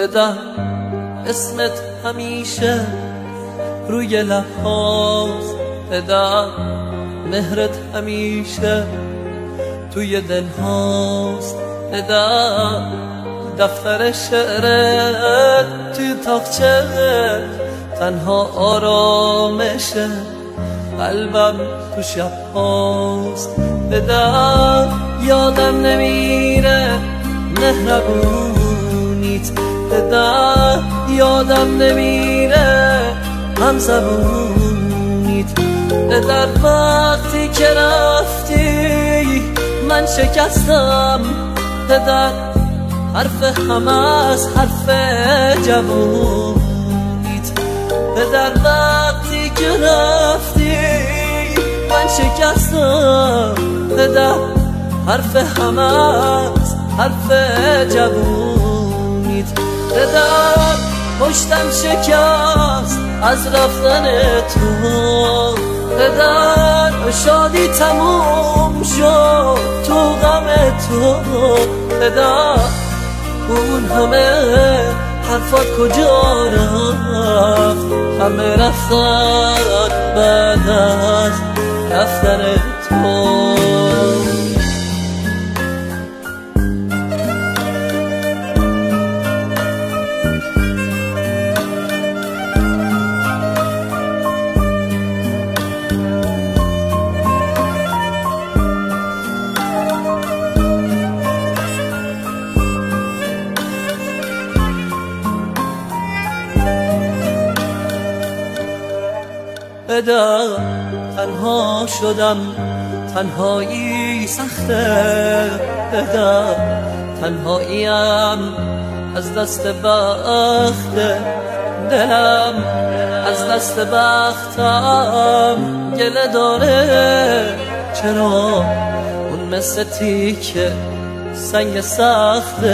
بدم اسمت همیشه روی لبهاست، بدم مهرت همیشه توی دلهاست، بدم دفتر شعرت توی تاقچه تنها آرامشه، قلبم تو شبهاست، بدم یادم نمیره مهربونیت، بدم یادم نمیره همزبونیت، بدر وقتی که رفتی من شکستم، بدر حرف همه از حرف جوونیت، بدر وقتی که رفتی من شکستم، بدر حرف همه از حرف جوونیت، بدر پشتم شکست از رفتن تو، بدر شادی تموم شد تو غم تو، بدر اون همه حرفات کجا رفت، همه رفتن بعد از رفتن تو. بدم تنها شدم، تنهایی سخته، بدم تنهاییم از دست بخت دلم، از دست بختم گله داره، چرا اون مثل تیکه سنگ سخته،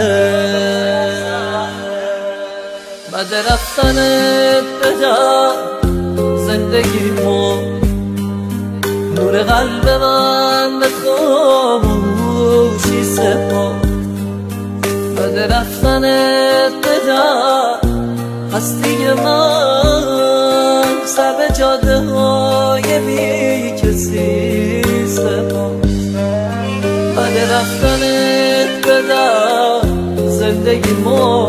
بعد رفتنت بدم زندگیمو نور قلب من به خاموشی سپرد، بعد رفتنت بدم هستی من سر به جاده های بی کسی سپرد، بعد رفتنت بدم زندگیمو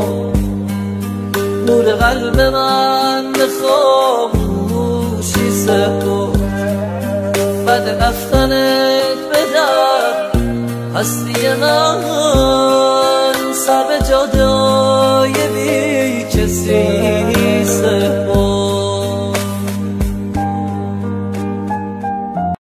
نور قلب من به خاموشی سپرد، بعد رفتنت بدم هستی من سر به جاده های بی کسی سپرد.